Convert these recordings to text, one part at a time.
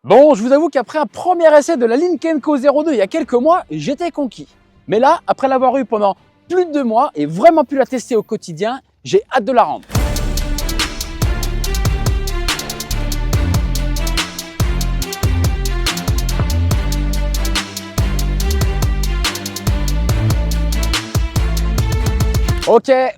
Bon, je vous avoue qu'après un premier essai de la Lynk & Co 02 il y a quelques mois, j'étais conquis. Mais là, après l'avoir eu pendant plus de 2 mois et vraiment pu la tester au quotidien, j'ai hâte de la rendre.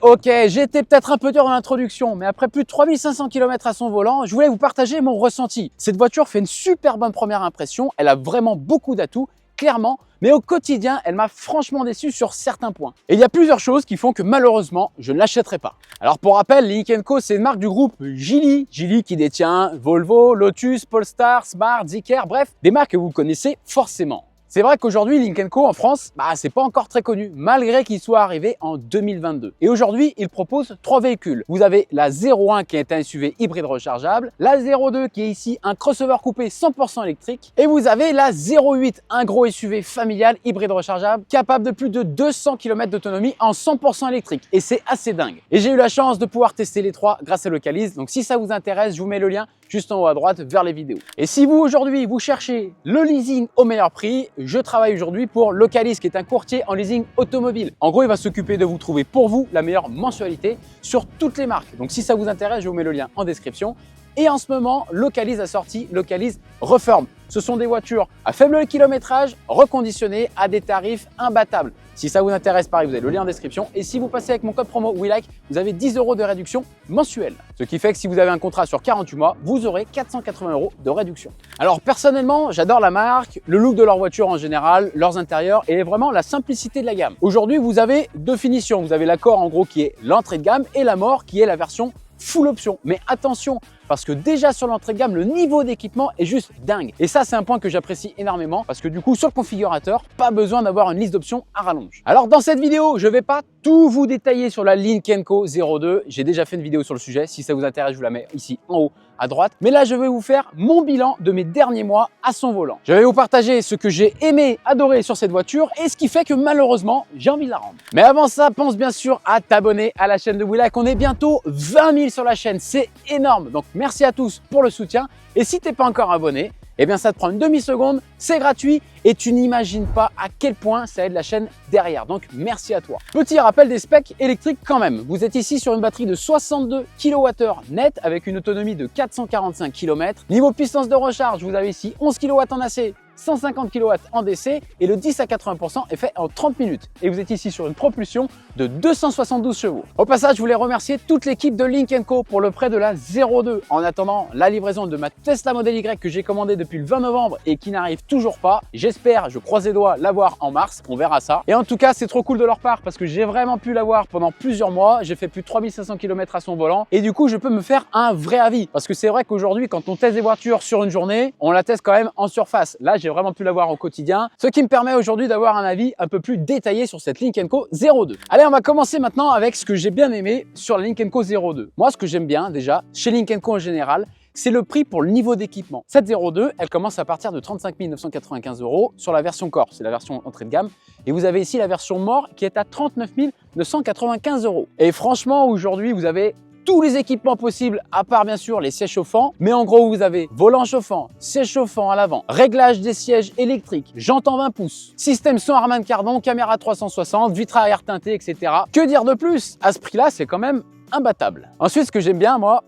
Ok, j'ai été peut-être un peu dur dans l'introduction, mais après plus de 3500 km à son volant, je voulais vous partager mon ressenti. Cette voiture fait une super bonne première impression, elle a vraiment beaucoup d'atouts, clairement, mais au quotidien, elle m'a franchement déçu sur certains points. Et il y a plusieurs choses qui font que malheureusement, je ne l'achèterai pas. Alors pour rappel, Lynk & Co, c'est une marque du groupe Geely. Geely qui détient Volvo, Lotus, Polestar, Smart, Zeekr, bref, des marques que vous connaissez forcément. C'est vrai qu'aujourd'hui, Lynk & Co en France, c'est pas encore très connu, malgré qu'il soit arrivé en 2022. Et aujourd'hui, il propose 3 véhicules. Vous avez la 01 qui est un SUV hybride rechargeable, la 02 qui est ici un crossover coupé 100% électrique, et vous avez la 08, un gros SUV familial hybride rechargeable, capable de plus de 200 km d'autonomie en 100% électrique. Et c'est assez dingue. Et j'ai eu la chance de pouvoir tester les 3 grâce à Localize. Donc si ça vous intéresse, je vous mets le lien juste en haut à droite vers les vidéos. Et si vous aujourd'hui, vous cherchez le leasing au meilleur prix, je travaille aujourd'hui pour Localize qui est un courtier en leasing automobile. En gros, il va s'occuper de vous trouver pour vous la meilleure mensualité sur toutes les marques. Donc si ça vous intéresse, je vous mets le lien en description. Et en ce moment, Localize a sorti Localize Reform. Ce sont des voitures à faible kilométrage, reconditionnées à des tarifs imbattables. Si ça vous intéresse, pareil, vous avez le lien en description. Et si vous passez avec mon code promo WeLike, vous avez 10 € de réduction mensuelle. Ce qui fait que si vous avez un contrat sur 48 mois, vous aurez 480 € de réduction. Alors personnellement, j'adore la marque, le look de leur voiture en général, leurs intérieurs et vraiment la simplicité de la gamme. Aujourd'hui, vous avez 2 finitions. Vous avez l'accord en gros qui est l'entrée de gamme et la More qui est la version full option. Mais attention, parce que déjà sur l'entrée de gamme, le niveau d'équipement est juste dingue. Et ça, c'est un point que j'apprécie énormément parce que du coup, sur le configurateur, pas besoin d'avoir une liste d'options à rallonge. Alors dans cette vidéo, je vais pas tout vous détailler sur la Lynk & Co 02. J'ai déjà fait une vidéo sur le sujet. Si ça vous intéresse, je vous la mets ici en haut à droite. Mais là, je vais vous faire mon bilan de mes derniers mois à son volant. Je vais vous partager ce que j'ai aimé, adoré sur cette voiture et ce qui fait que malheureusement, j'ai envie de la rendre. Mais avant ça, pense bien sûr à t'abonner à la chaîne de WeLike. On est bientôt 20 000 sur la chaîne. C'est énorme. Donc, merci à tous pour le soutien. Et si t'es pas encore abonné, eh bien ça te prend une demi-seconde, c'est gratuit et tu n'imagines pas à quel point ça aide la chaîne derrière. Donc merci à toi. Petit rappel des specs électriques quand même. Vous êtes ici sur une batterie de 62 kWh net avec une autonomie de 445 km. Niveau puissance de recharge, vous avez ici 11 kW en AC, 150 kW en DC et le 10 à 80% est fait en 30 minutes. Et vous êtes ici sur une propulsion de 272 chevaux. Au passage, je voulais remercier toute l'équipe de Lynk & Co pour le prêt de la 02. En attendant la livraison de ma Tesla Model Y que j'ai commandée depuis le 20 novembre et qui n'arrive toujours pas. J'espère, je croise les doigts, l'avoir en mars. On verra ça. Et en tout cas, c'est trop cool de leur part parce que j'ai vraiment pu l'avoir pendant plusieurs mois. J'ai fait plus de 3500 km à son volant et du coup, je peux me faire un vrai avis. Parce que c'est vrai qu'aujourd'hui, quand on teste des voitures sur une journée, on la teste quand même en surface. Là, j'ai vraiment pu l'avoir au quotidien, ce qui me permet aujourd'hui d'avoir un avis un peu plus détaillé sur cette Lynk & Co 02. Allez, on va commencer maintenant avec ce que j'ai bien aimé sur la Lynk & Co 02. Moi, ce que j'aime bien déjà chez Lynk & Co en général, c'est le prix pour le niveau d'équipement. Cette 02, elle commence à partir de 35 995 € sur la version Core, c'est la version entrée de gamme. Et vous avez ici la version More qui est à 39 995 €. Et franchement, aujourd'hui, vous avez tous les équipements possibles, à part bien sûr les sièges chauffants. Mais en gros, vous avez volant chauffant, siège chauffant à l'avant, réglage des sièges électriques, jantes en 20 pouces, système son Harman Kardon, caméra 360, vitre arrière teintée, etc. Que dire de plus? À ce prix-là, c'est quand même imbattable. Ensuite, ce que j'aime bien, moi,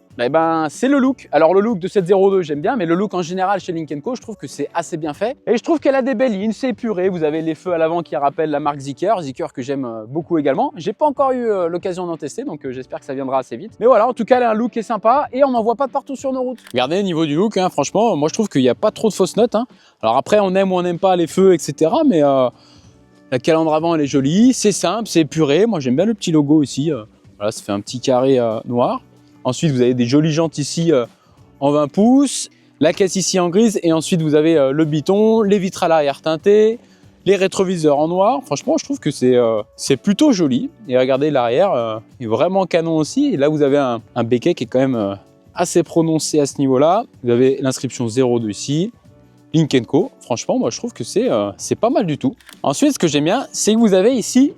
c'est le look. Alors le look de cette 02, j'aime bien, mais le look en général chez Lynk & Co, je trouve que c'est assez bien fait. Et je trouve qu'elle a des belles lignes, c'est épuré. Vous avez les feux à l'avant qui rappellent la marque Zeekr, Zeekr que j'aime beaucoup également. J'ai pas encore eu l'occasion d'en tester, donc j'espère que ça viendra assez vite. Mais voilà, en tout cas, elle a un look qui est sympa et on n'en voit pas de partout sur nos routes. Regardez, au niveau du look, franchement, moi je trouve qu'il n'y a pas trop de fausses notes. Alors après, on aime ou on n'aime pas les feux, etc. Mais la calandre avant, elle est jolie, c'est simple, c'est épuré. Moi, j'aime bien le petit logo ici. Voilà, ça fait un petit carré noir. Ensuite, vous avez des jolies jantes ici en 20 pouces, la caisse ici en grise et ensuite vous avez le biton, les vitres à l'arrière teintées, les rétroviseurs en noir. Franchement, je trouve que c'est plutôt joli. Et regardez, l'arrière est vraiment canon aussi. Et là, vous avez un béquet qui est quand même assez prononcé à ce niveau-là. Vous avez l'inscription 02 ici. Lynk & Co. Franchement, moi, je trouve que c'est pas mal du tout. Ensuite, ce que j'aime bien, c'est que vous avez ici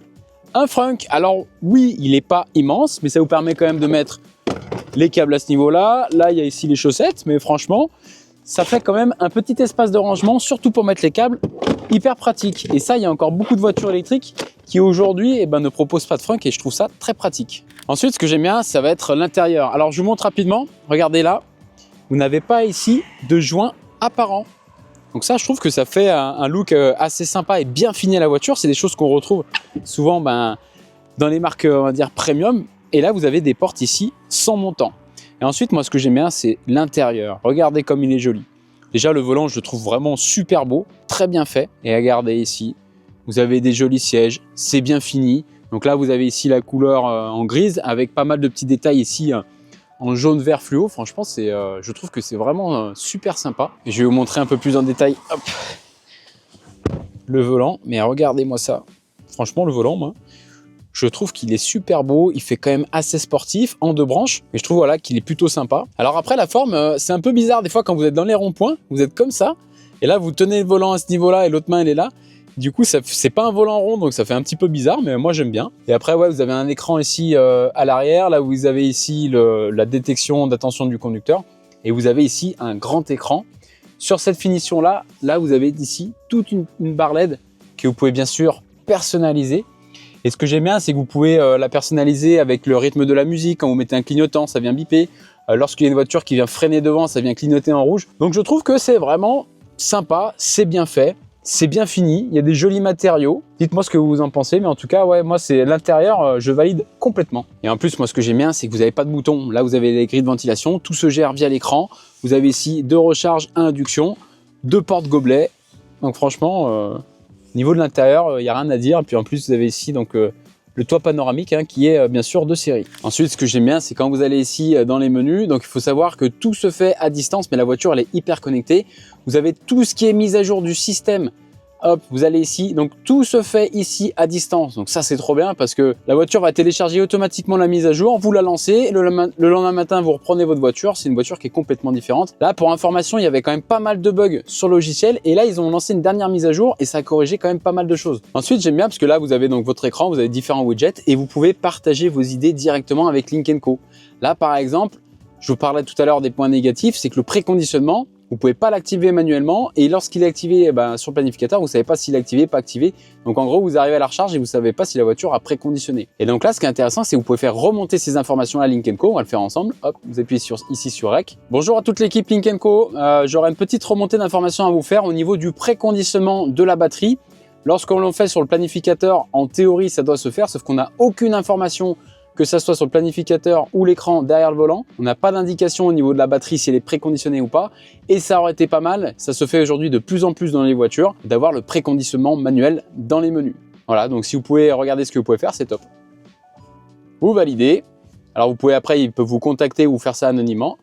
un frunk. Alors oui, il n'est pas immense, mais ça vous permet quand même de mettre les câbles à ce niveau-là. Là, il y a ici les chaussettes, mais franchement, ça fait quand même un petit espace de rangement, surtout pour mettre les câbles, hyper pratique. Et ça, il y a encore beaucoup de voitures électriques qui aujourd'hui ne proposent pas de frunk et je trouve ça très pratique. Ensuite, ce que j'aime bien, ça va être l'intérieur. Alors, je vous montre rapidement. Regardez là, vous n'avez pas ici de joint apparent. Donc ça, je trouve que ça fait un look assez sympa et bien fini à la voiture. C'est des choses qu'on retrouve souvent dans les marques, on va dire, premium. Et là, vous avez des portes ici sans montant. Et ensuite, moi, ce que j'aime bien, c'est l'intérieur. Regardez comme il est joli. Déjà, le volant, je le trouve vraiment super beau, très bien fait. Et regardez ici, vous avez des jolis sièges, c'est bien fini. Donc là, vous avez ici la couleur en grise avec pas mal de petits détails ici en jaune vert fluo. Franchement, je trouve que c'est vraiment super sympa. Et je vais vous montrer un peu plus en détail hop, le volant. Mais regardez-moi ça. Franchement, le volant, moi, je trouve qu'il est super beau, il fait quand même assez sportif en 2 branches, mais je trouve voilà, qu'il est plutôt sympa. Alors après la forme, c'est un peu bizarre des fois quand vous êtes dans les ronds-points, vous êtes comme ça, et là vous tenez le volant à ce niveau-là et l'autre main elle est là. Du coup, c'est pas un volant rond, donc ça fait un petit peu bizarre, mais moi j'aime bien. Et après, ouais, vous avez un écran ici à l'arrière, là où vous avez ici la détection d'attention du conducteur, et vous avez ici un grand écran. Sur cette finition-là, là vous avez ici toute une barre LED que vous pouvez bien sûr personnaliser. Et ce que j'aime bien, c'est que vous pouvez la personnaliser avec le rythme de la musique. Quand vous mettez un clignotant, ça vient biper. Lorsqu'il y a une voiture qui vient freiner devant, ça vient clignoter en rouge. Donc je trouve que c'est vraiment sympa, c'est bien fait, c'est bien fini. Il y a des jolis matériaux. Dites-moi ce que vous en pensez, mais en tout cas, ouais, moi c'est l'intérieur, je valide complètement. Et en plus, moi ce que j'aime bien, c'est que vous n'avez pas de bouton. Là, vous avez les grilles de ventilation, tout se gère via l'écran. Vous avez ici 2 recharges à induction, 2 portes gobelets. Donc franchement, niveau de l'intérieur, il n'y a rien à dire. Et puis en plus, vous avez ici donc le toit panoramique qui est bien sûr de série. Ensuite, ce que j'aime bien, c'est quand vous allez ici dans les menus. Donc il faut savoir que tout se fait à distance, mais la voiture elle est hyper connectée. Vous avez tout ce qui est mise à jour du système. Hop, vous allez ici, donc tout se fait ici à distance. Donc ça c'est trop bien parce que la voiture va télécharger automatiquement la mise à jour, vous la lancez, et le lendemain matin vous reprenez votre voiture. C'est une voiture qui est complètement différente. Là pour information, il y avait quand même pas mal de bugs sur le logiciel et là ils ont lancé une dernière mise à jour et ça a corrigé quand même pas mal de choses. Ensuite j'aime bien parce que là vous avez donc votre écran, vous avez différents widgets et vous pouvez partager vos idées directement avec Lynk & Co. Là par exemple, je vous parlais tout à l'heure des points négatifs, c'est que le préconditionnement, vous pouvez pas l'activer manuellement et lorsqu'il est activé sur le planificateur, vous savez pas s'il est activé, pas activé. Donc en gros, vous arrivez à la recharge et vous savez pas si la voiture a préconditionné. Et donc là, ce qui est intéressant, c'est que vous pouvez faire remonter ces informations à Lynk & Co. On va le faire ensemble. Hop, vous appuyez ici sur Rec. Bonjour à toute l'équipe Lynk & Co. J'aurai une petite remontée d'informations à vous faire au niveau du préconditionnement de la batterie. Lorsqu'on le fait sur le planificateur, en théorie, ça doit se faire, sauf qu'on n'a aucune information que ça soit sur le planificateur ou l'écran derrière le volant. On n'a pas d'indication au niveau de la batterie si elle est préconditionnée ou pas. Et ça aurait été pas mal, ça se fait aujourd'hui de plus en plus dans les voitures, d'avoir le préconditionnement manuel dans les menus. Voilà, donc si vous pouvez regarder ce que vous pouvez faire, c'est top. Vous validez. Alors vous pouvez après, il peut vous contacter ou faire ça anonymement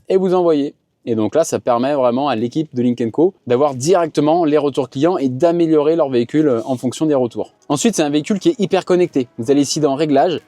et vous envoyer. Et donc là, ça permet vraiment à l'équipe de Lynk & Co d'avoir directement les retours clients et d'améliorer leur véhicule en fonction des retours. Ensuite, c'est un véhicule qui est hyper connecté. Vous allez ici dans Réglages.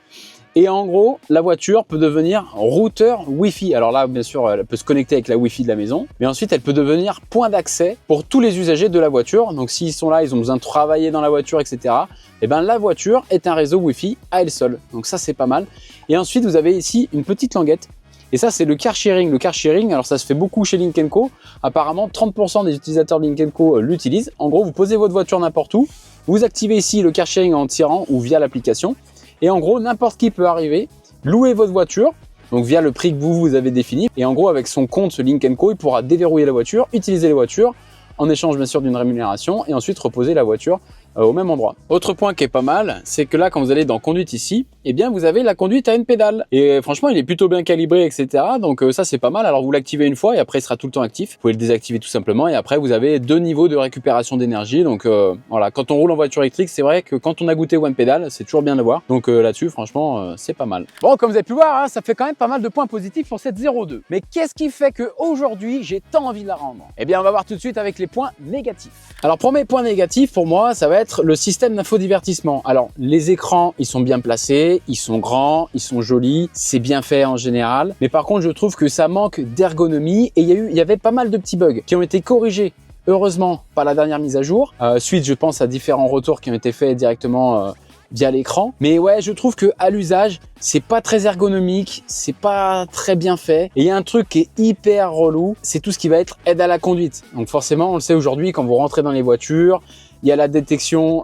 Et en gros, la voiture peut devenir routeur Wi-Fi. Alors là, bien sûr, elle peut se connecter avec la Wi-Fi de la maison. Mais ensuite, elle peut devenir point d'accès pour tous les usagers de la voiture. Donc s'ils sont là, ils ont besoin de travailler dans la voiture, etc. Et bien la voiture est un réseau Wi-Fi à elle seule. Donc ça, c'est pas mal. Et ensuite, vous avez ici une petite languette. Et ça, c'est le car sharing. Le car sharing, alors ça se fait beaucoup chez Lynk & Co. Apparemment, 30% des utilisateurs de Lynk & Co l'utilisent. En gros, vous posez votre voiture n'importe où. Vous activez ici le car sharing en tirant ou via l'application. Et en gros, n'importe qui peut arriver, louer votre voiture, donc via le prix que vous avez défini. Et en gros, avec son compte Lynk & Co, il pourra déverrouiller la voiture, utiliser les voitures, en échange bien sûr d'une rémunération, et ensuite reposer la voiture au même endroit. Autre point qui est pas mal, c'est que là, quand vous allez dans conduite ici, eh bien, vous avez la conduite à une pédale. Et franchement, il est plutôt bien calibré, etc. Donc ça, c'est pas mal. Alors, vous l'activez une fois et après, il sera tout le temps actif. Vous pouvez le désactiver tout simplement. Et après, vous avez 2 niveaux de récupération d'énergie. Donc voilà, quand on roule en voiture électrique, c'est vrai que quand on a goûté One Pedal, c'est toujours bien de le voir. Donc là-dessus, franchement, c'est pas mal. Bon, comme vous avez pu voir, ça fait quand même pas mal de points positifs pour cette 02. Mais qu'est-ce qui fait qu'aujourd'hui, j'ai tant envie de la rendre? Eh bien, on va voir tout de suite avec les points négatifs. Alors, premier point négatif, pour moi, ça va être le système d'infodivertissement. Alors, les écrans, ils sont bien placés, ils sont grands, ils sont jolis, c'est bien fait en général. Mais par contre, je trouve que ça manque d'ergonomie et il y avait pas mal de petits bugs qui ont été corrigés. Heureusement, par la dernière mise à jour. Suite, je pense à différents retours qui ont été faits directement via l'écran. Mais ouais, je trouve que à l'usage, c'est pas très ergonomique, c'est pas très bien fait. Et il y a un truc qui est hyper relou, c'est tout ce qui va être aide à la conduite. Donc forcément, on le sait aujourd'hui, quand vous rentrez dans les voitures, il y a la détection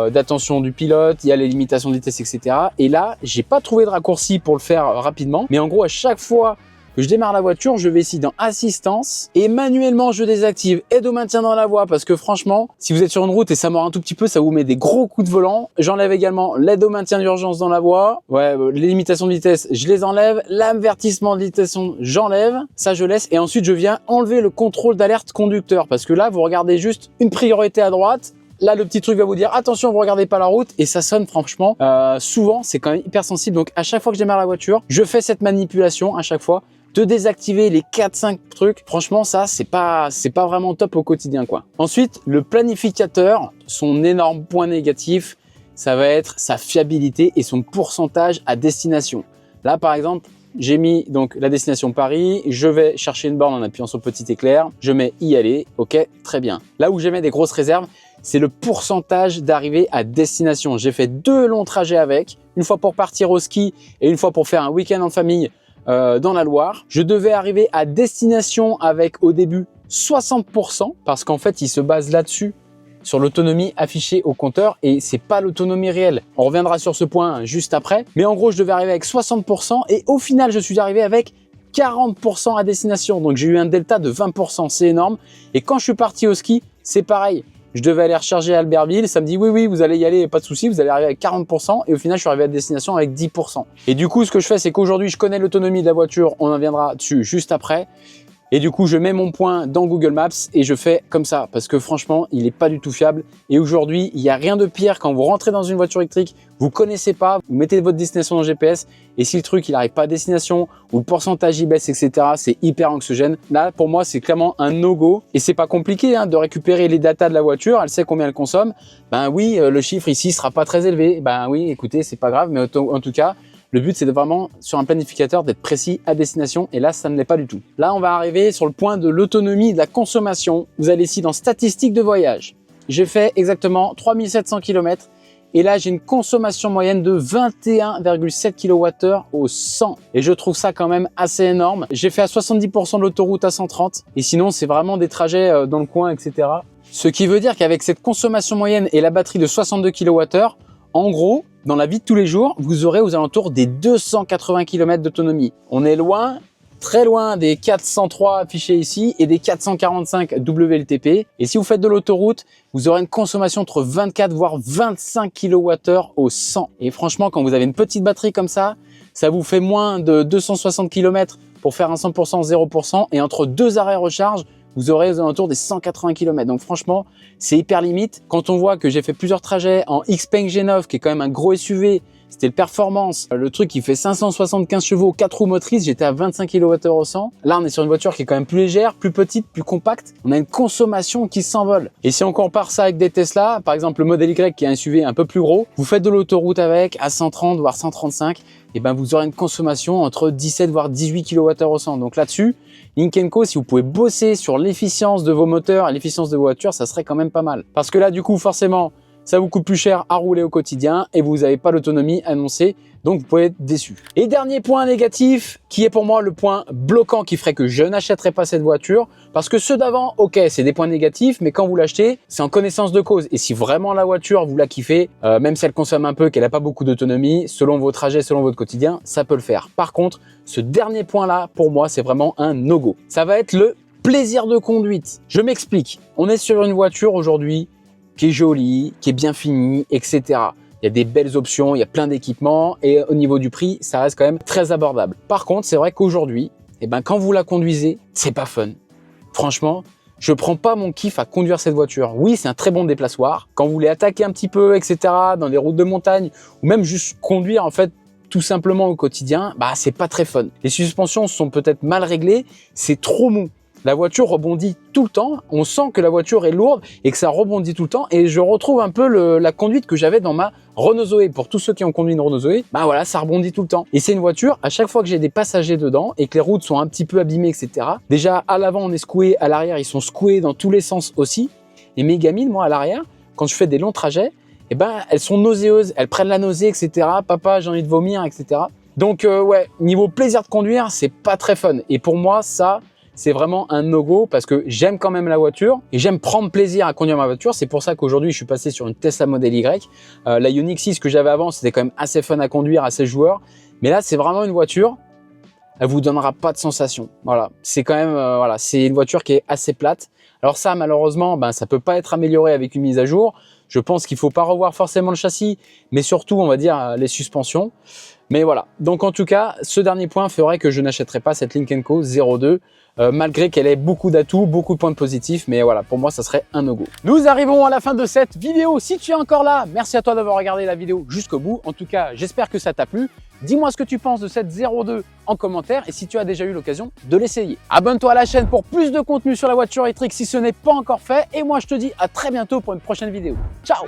d'attention du pilote, il y a les limitations de vitesse, etc. Et là, j'ai pas trouvé de raccourci pour le faire rapidement. Mais en gros, à chaque fois que je démarre la voiture, je vais ici dans assistance et manuellement je désactive aide au maintien dans la voie parce que franchement, si vous êtes sur une route et ça mord un tout petit peu, ça vous met des gros coups de volant. J'enlève également l'aide au maintien d'urgence dans la voie. Ouais, les limitations de vitesse, je les enlève. L'avertissement de vitesse, j'enlève. Ça, je laisse. Et ensuite, je viens enlever le contrôle d'alerte conducteur parce que là, vous regardez juste une priorité à droite. Là, le petit truc va vous dire attention, vous regardez pas la route et ça sonne franchement. Souvent, c'est quand même hyper sensible. Donc, à chaque fois que je démarre la voiture, je fais cette manipulation à chaque fois de désactiver les 4-5 trucs. Franchement, ça, c'est pas vraiment top au quotidien, quoi. Ensuite, le planificateur, son énorme point négatif, ça va être sa fiabilité et son pourcentage à destination. Là, par exemple, j'ai mis donc la destination Paris, je vais chercher une borne en appuyant sur le petit éclair, je mets y aller, ok, très bien. Là où j'émets des grosses réserves, c'est le pourcentage d'arrivée à destination. J'ai fait 2 longs trajets avec, une fois pour partir au ski et une fois pour faire un week-end en famille dans la Loire. Je devais arriver à destination avec au début 60% parce qu'en fait, il se base là-dessus sur l'autonomie affichée au compteur et c'est pas l'autonomie réelle. On reviendra sur ce point juste après. Mais en gros, je devais arriver avec 60% et au final, je suis arrivé avec 40% à destination. Donc, j'ai eu un delta de 20%. C'est énorme. Et quand je suis parti au ski, c'est pareil. Je devais aller recharger à Albertville. Ça me dit oui, vous allez y aller, pas de souci. Vous allez arriver avec 40%. Et au final, je suis arrivé à destination avec 10%. Et du coup, ce que je fais, c'est qu'aujourd'hui, je connais l'autonomie de la voiture. On en viendra dessus juste après. Et du coup, je mets mon point dans Google Maps et je fais comme ça parce que franchement, il n'est pas du tout fiable. Et aujourd'hui, il n'y a rien de pire quand vous rentrez dans une voiture électrique, vous connaissez pas, vous mettez votre destination dans le GPS et si le truc il n'arrive pas à destination ou le pourcentage il baisse, etc., c'est hyper anxiogène. Là, pour moi, c'est clairement un no-go et c'est pas compliqué de récupérer les datas de la voiture. Elle sait combien elle consomme. Ben oui, le chiffre ici sera pas très élevé. Ben oui, écoutez, c'est pas grave, mais en tout cas, le but, c'est de vraiment, sur un planificateur, d'être précis à destination. Et là, ça ne l'est pas du tout. Là, on va arriver sur le point de l'autonomie et de la consommation. Vous allez ici dans statistiques de voyage. J'ai fait exactement 3700 km. Et là, j'ai une consommation moyenne de 21,7 kWh au 100. Et je trouve ça quand même assez énorme. J'ai fait à 70% de l'autoroute à 130. Et sinon, c'est vraiment des trajets dans le coin, etc. Ce qui veut dire qu'avec cette consommation moyenne et la batterie de 62 kWh, en gros, dans la vie de tous les jours, vous aurez aux alentours des 280 km d'autonomie. On est loin, très loin des 403 affichés ici et des 445 WLTP. Et si vous faites de l'autoroute, vous aurez une consommation entre 24 voire 25 kWh au 100. Et franchement, quand vous avez une petite batterie comme ça vous fait moins de 260 km pour faire un 100%, 0%. Et entre 2 arrêts recharge, vous aurez aux alentours des 180 km. Donc franchement, c'est hyper limite. Quand on voit que j'ai fait plusieurs trajets en Xpeng G9, qui est quand même un gros SUV, c'était le Performance, le truc qui fait 575 chevaux, 4 roues motrices, j'étais à 25 kWh au 100. Là, on est sur une voiture qui est quand même plus légère, plus petite, plus compacte. On a une consommation qui s'envole. Et si on compare ça avec des Tesla, par exemple le Model Y qui est un SUV un peu plus gros, vous faites de l'autoroute avec à 130 voire 135, et ben vous aurez une consommation entre 17 voire 18 kWh au 100. Donc là-dessus, Lynk & Co, si vous pouvez bosser sur l'efficience de vos moteurs et l'efficience de vos voitures, ça serait quand même pas mal. Parce que là, du coup, forcément, ça vous coûte plus cher à rouler au quotidien et vous n'avez pas l'autonomie annoncée, donc vous pouvez être déçu. Et dernier point négatif, qui est pour moi le point bloquant qui ferait que je n'achèterais pas cette voiture, parce que ceux d'avant, ok, c'est des points négatifs, mais quand vous l'achetez, c'est en connaissance de cause. Et si vraiment la voiture, vous la kiffez, même si elle consomme un peu, qu'elle n'a pas beaucoup d'autonomie, selon vos trajets, selon votre quotidien, ça peut le faire. Par contre, ce dernier point-là, pour moi, c'est vraiment un no-go. Ça va être le plaisir de conduite. Je m'explique. On est sur une voiture aujourd'hui qui est jolie, qui est bien finie, etc. Il y a des belles options, il y a plein d'équipements et au niveau du prix, ça reste quand même très abordable. Par contre, c'est vrai qu'aujourd'hui, quand vous la conduisez, c'est pas fun. Franchement, je prends pas mon kiff à conduire cette voiture. Oui, c'est un très bon déplaçoir. Quand vous voulez attaquer un petit peu, etc., dans des routes de montagne ou même juste conduire en fait tout simplement au quotidien, c'est pas très fun. Les suspensions sont peut-être mal réglées, c'est trop mou. La voiture rebondit tout le temps, on sent que la voiture est lourde et que ça rebondit tout le temps et je retrouve un peu la conduite que j'avais dans ma Renault Zoé. Pour tous ceux qui ont conduit une Renault Zoé, voilà, ça rebondit tout le temps. Et c'est une voiture, à chaque fois que j'ai des passagers dedans et que les routes sont un petit peu abîmées, etc. Déjà, à l'avant, on est secoué, à l'arrière, ils sont secoués dans tous les sens aussi. Et mes gamines, moi, à l'arrière, quand je fais des longs trajets, eh ben, elles sont nauséeuses, elles prennent la nausée, etc. Papa, j'ai envie de vomir, etc. Donc ouais, niveau plaisir de conduire, c'est pas très fun. Et pour moi, ça, c'est vraiment un no-go parce que j'aime quand même la voiture et j'aime prendre plaisir à conduire ma voiture. C'est pour ça qu'aujourd'hui, je suis passé sur une Tesla Model Y. La Ioniq 6 que j'avais avant, c'était quand même assez fun à conduire, assez joueur. Mais là, c'est vraiment une voiture, elle vous donnera pas de sensation. Voilà, c'est quand même, voilà, c'est une voiture qui est assez plate. Alors ça, malheureusement, ben, ça peut pas être amélioré avec une mise à jour. Je pense qu'il faut pas revoir forcément le châssis, mais surtout, on va dire, les suspensions. Mais voilà, donc en tout cas, ce dernier point ferait que je n'achèterai pas cette Lynk & Co 02, malgré qu'elle ait beaucoup d'atouts, beaucoup de points positifs, mais voilà, pour moi, ça serait un no-go. Nous arrivons à la fin de cette vidéo. Si tu es encore là, merci à toi d'avoir regardé la vidéo jusqu'au bout. En tout cas, j'espère que ça t'a plu. Dis-moi ce que tu penses de cette 02 en commentaire et si tu as déjà eu l'occasion de l'essayer. Abonne-toi à la chaîne pour plus de contenu sur la voiture électrique si ce n'est pas encore fait. Et moi, je te dis à très bientôt pour une prochaine vidéo. Ciao!